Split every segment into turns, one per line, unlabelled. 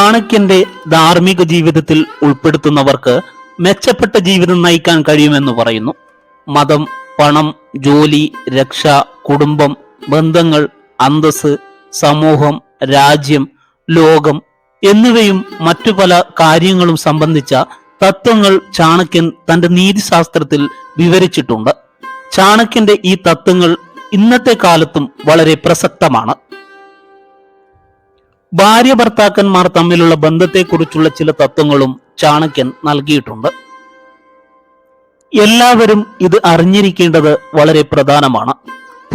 ചാണക്യന്റെ ധാർമ്മിക ജീവിതത്തിൽ ഉൾപ്പെടുത്തുന്നവർക്ക് മെച്ചപ്പെട്ട ജീവിതം നയിക്കാൻ കഴിയുമെന്ന് പറയുന്നു. മതം, പണം, ജോലി, രക്ഷ, കുടുംബം, ബന്ധങ്ങൾ, അന്തസ്, സമൂഹം, രാജ്യം, ലോകം എന്നിവയും മറ്റു പല കാര്യങ്ങളും സംബന്ധിച്ച തത്വങ്ങൾ ചാണക്യൻ തന്റെ നീതിശാസ്ത്രത്തിൽ വിവരിച്ചിട്ടുണ്ട്. ചാണക്യന്റെ ഈ തത്വങ്ങൾ ഇന്നത്തെ കാലത്തും വളരെ പ്രസക്തമാണ്. ഭാര്യ ഭർത്താക്കന്മാർ തമ്മിലുള്ള ബന്ധത്തെക്കുറിച്ചുള്ള ചില തത്വങ്ങളും ചാണക്യൻ നൽകിയിട്ടുണ്ട്. എല്ലാവരും ഇത് അറിഞ്ഞിരിക്കേണ്ടത് വളരെ പ്രധാനമാണ്.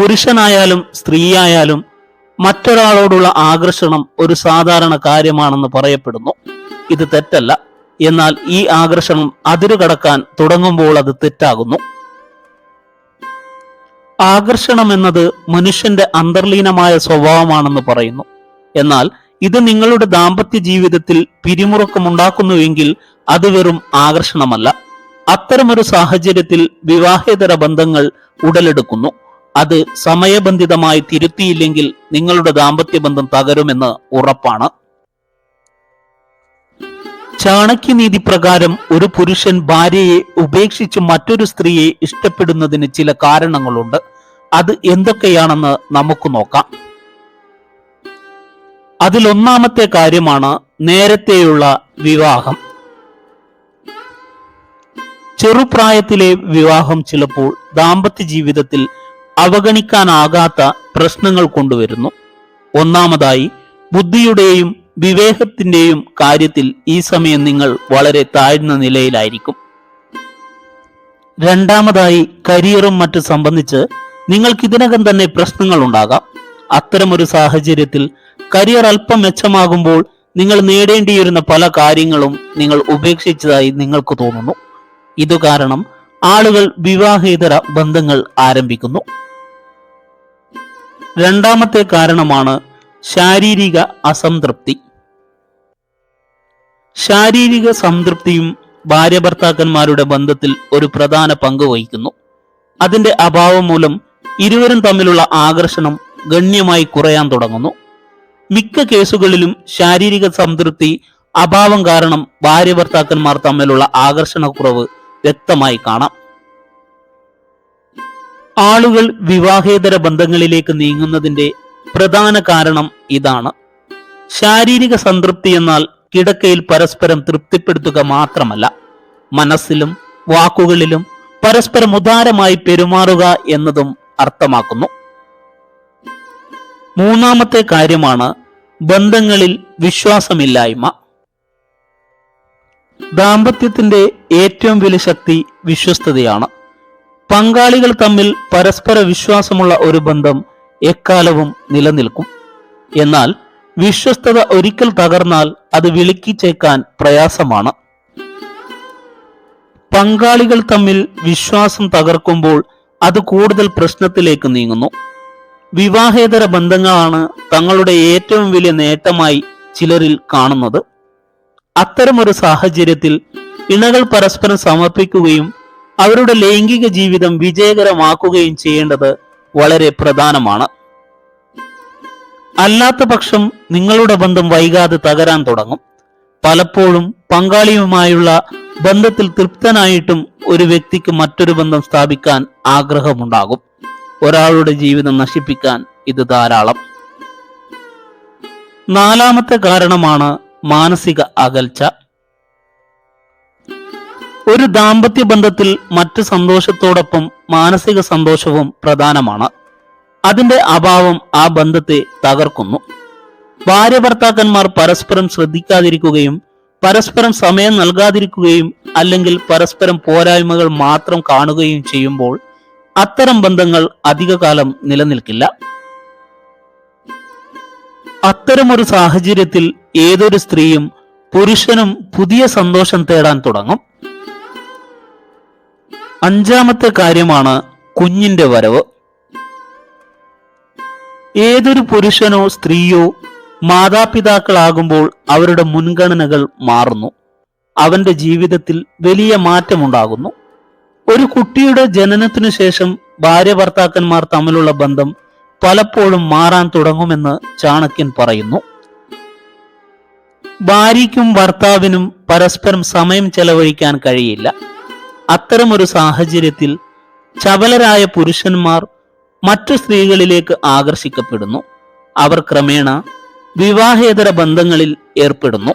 പുരുഷനായാലും സ്ത്രീയായാലും മറ്റൊരാളോടുള്ള ആകർഷണം ഒരു സാധാരണ കാര്യമാണെന്ന് പറയപ്പെടുന്നു. ഇത് തെറ്റല്ല. എന്നാൽ ഈ ആകർഷണം അതിരുകടക്കാൻ തുടങ്ങുമ്പോൾ അത് തെറ്റാകുന്നു. ആകർഷണം എന്നത് മനുഷ്യന്റെ അന്തർലീനമായ സ്വഭാവമാണെന്ന് പറയുന്നു. എന്നാൽ ഇത് നിങ്ങളുടെ ദാമ്പത്യ ജീവിതത്തിൽ പിരിമുറുക്കമുണ്ടാക്കുന്നുവെങ്കിൽ അത് വെറും ആകർഷണമല്ല. അത്തരമൊരു സാഹചര്യത്തിൽ വിവാഹേതര ബന്ധങ്ങൾ ഉടലെടുക്കുന്നു. അത് സമയബന്ധിതമായി തിരുത്തിയില്ലെങ്കിൽ നിങ്ങളുടെ ദാമ്പത്യ ബന്ധം തകരുമെന്ന് ഉറപ്പാണ്. ചാണക്യനീതി പ്രകാരം ഒരു പുരുഷൻ ഭാര്യയെ ഉപേക്ഷിച്ച് മറ്റൊരു സ്ത്രീയെ ഇഷ്ടപ്പെടുന്നതിന് ചില കാരണങ്ങളുണ്ട്. അത് എന്തൊക്കെയാണെന്ന് നമുക്ക് നോക്കാം. അതിലൊന്നാമത്തെ കാര്യമാണ് നേരത്തെയുള്ള വിവാഹം. ചെറുപ്രായത്തിലെ വിവാഹം ചിലപ്പോൾ ദാമ്പത്യ ജീവിതത്തിൽ അവഗണിക്കാനാകാത്ത പ്രശ്നങ്ങൾ കൊണ്ടുവരുന്നു. ഒന്നാമതായി, ബുദ്ധിയുടെയും വിവേകത്തിന്റെയും കാര്യത്തിൽ ഈ സമയം നിങ്ങൾ വളരെ താഴ്ന്ന നിലയിലായിരിക്കും. രണ്ടാമതായി, കരിയറും മറ്റും സംബന്ധിച്ച് നിങ്ങൾക്ക് ഇതിനകം തന്നെ പ്രശ്നങ്ങൾ ഉണ്ടാകാം. അത്തരമൊരു സാഹചര്യത്തിൽ കരിയർ അല്പം മെച്ചമാകുമ്പോൾ നിങ്ങൾ നേടേണ്ടിയിരുന്ന പല കാര്യങ്ങളും നിങ്ങൾ ഉപേക്ഷിച്ചതായി നിങ്ങൾക്ക് തോന്നുന്നു. ഇതു കാരണം ആളുകൾ വിവാഹേതര ബന്ധങ്ങൾ ആരംഭിക്കുന്നു. രണ്ടാമത്തെ കാരണമാണ് ശാരീരിക അസംതൃപ്തി. ശാരീരിക സംതൃപ്തിയും ഭാര്യ ഭർത്താക്കന്മാരുടെ ബന്ധത്തിൽ ഒരു പ്രധാന പങ്ക് വഹിക്കുന്നു. അതിന്റെ അഭാവം മൂലം ഇരുവരും തമ്മിലുള്ള ആകർഷണം ഗണ്യമായി കുറയാൻ തുടങ്ങുന്നു. മിക്ക കേസുകളിലും ശാരീരിക സംതൃപ്തി അഭാവം കാരണം ഭാര്യ ഭർത്താക്കന്മാർ തമ്മിലുള്ള ആകർഷണക്കുറവ് വ്യക്തമായി കാണാം. ആളുകൾ വിവാഹേതര ബന്ധങ്ങളിലേക്ക് നീങ്ങുന്നതിന്റെ പ്രധാന കാരണം ഇതാണ്. ശാരീരിക സംതൃപ്തി എന്നാൽ കിടക്കയിൽ പരസ്പരം തൃപ്തിപ്പെടുത്തുക മാത്രമല്ല, മനസ്സിലും വാക്കുകളിലും പരസ്പരം ഉദാരമായി പെരുമാറുക എന്നതും അർത്ഥമാക്കുന്നു. മൂന്നാമത്തെ കാര്യമാണ് ബന്ധങ്ങളിൽ വിശ്വാസമില്ലായ്മ. ദാമ്പത്യത്തിന്റെ ഏറ്റവും വലിയ ശക്തി വിശ്വസ്തതയാണ്. പങ്കാളികൾ തമ്മിൽ പരസ്പര വിശ്വാസമുള്ള ഒരു ബന്ധം എക്കാലവും നിലനിൽക്കും. എന്നാൽ വിശ്വസ്തത ഒരിക്കൽ തകർന്നാൽ അത് വിളിക്കിച്ചേക്കാൻ പ്രയാസമാണ്. പങ്കാളികൾ തമ്മിൽ വിശ്വാസം തകർക്കുമ്പോൾ അത് കൂടുതൽ പ്രശ്നത്തിലേക്ക് നീങ്ങുന്നു. വിവാഹേതര ബന്ധങ്ങളാണ് തങ്ങളുടെ ഏറ്റവും വലിയ നേട്ടമായി ചിലരിൽ കാണുന്നത്. അത്തരമൊരു സാഹചര്യത്തിൽ ഇണകൾ പരസ്പരം സമർപ്പിക്കുകയും അവരുടെ ലൈംഗിക ജീവിതം വിജയകരമാക്കുകയും ചെയ്യേണ്ടത് വളരെ പ്രധാനമാണ്. അല്ലാത്ത പക്ഷം നിങ്ങളുടെ ബന്ധം വൈകാതെ തകരാൻ തുടങ്ങും. പലപ്പോഴും പങ്കാളിയുമായുള്ള ബന്ധത്തിൽ തൃപ്തനായിട്ടും ഒരു വ്യക്തിക്ക് മറ്റൊരു ബന്ധം സ്ഥാപിക്കാൻ ആഗ്രഹമുണ്ടാകും. ഒരാളുടെ ജീവിതം നശിപ്പിക്കാൻ ഇത് ധാരാളം. നാലാമത്തെ കാരണമാണ് മാനസിക അകൽച്ച. ഒരു ദാമ്പത്യ ബന്ധത്തിൽ മറ്റു സന്തോഷത്തോടൊപ്പം മാനസിക സന്തോഷവും പ്രധാനമാണ്. അതിന്റെ അഭാവം ആ ബന്ധത്തെ തകർക്കുന്നു. ഭാര്യ ഭർത്താക്കന്മാർ പരസ്പരം ശ്രദ്ധിക്കാതിരിക്കുകയും പരസ്പരം സമയം നൽകാതിരിക്കുകയും അല്ലെങ്കിൽ പരസ്പരം പോരായ്മകൾ മാത്രം കാണുകയും ചെയ്യുമ്പോൾ അത്തരം ബന്ധങ്ങൾ അധികകാലം നിലനിൽക്കില്ല. അത്തരമൊരു സാഹചര്യത്തിൽ ഏതൊരു സ്ത്രീയും പുരുഷനും പുതിയ സന്തോഷം തേടാൻ തുടങ്ങും. അഞ്ചാമത്തെ കാര്യമാണ് കുഞ്ഞിന്റെ വരവ്. ഏതൊരു പുരുഷനോ സ്ത്രീയോ മാതാപിതാക്കളാകുമ്പോൾ അവരുടെ മുൻഗണനകൾ മാറുന്നു. അവന്റെ ജീവിതത്തിൽ വലിയ മാറ്റമുണ്ടാകുന്നു. ഒരു കുട്ടിയുടെ ജനനത്തിനു ശേഷം ഭാര്യ ഭർത്താക്കന്മാർ തമ്മിലുള്ള ബന്ധം പലപ്പോഴും മാറാൻ തുടങ്ങുമെന്ന് ചാണക്യൻ പറയുന്നു. ഭാര്യയ്ക്കും ഭർത്താവിനും പരസ്പരം സമയം ചെലവഴിക്കാൻ കഴിയില്ല. അത്തരമൊരു സാഹചര്യത്തിൽ ചപലരായ പുരുഷന്മാർ മറ്റു സ്ത്രീകളിലേക്ക് ആകർഷിക്കപ്പെടുന്നു. അവർ ക്രമേണ വിവാഹേതര ബന്ധങ്ങളിൽ ഏർപ്പെടുന്നു.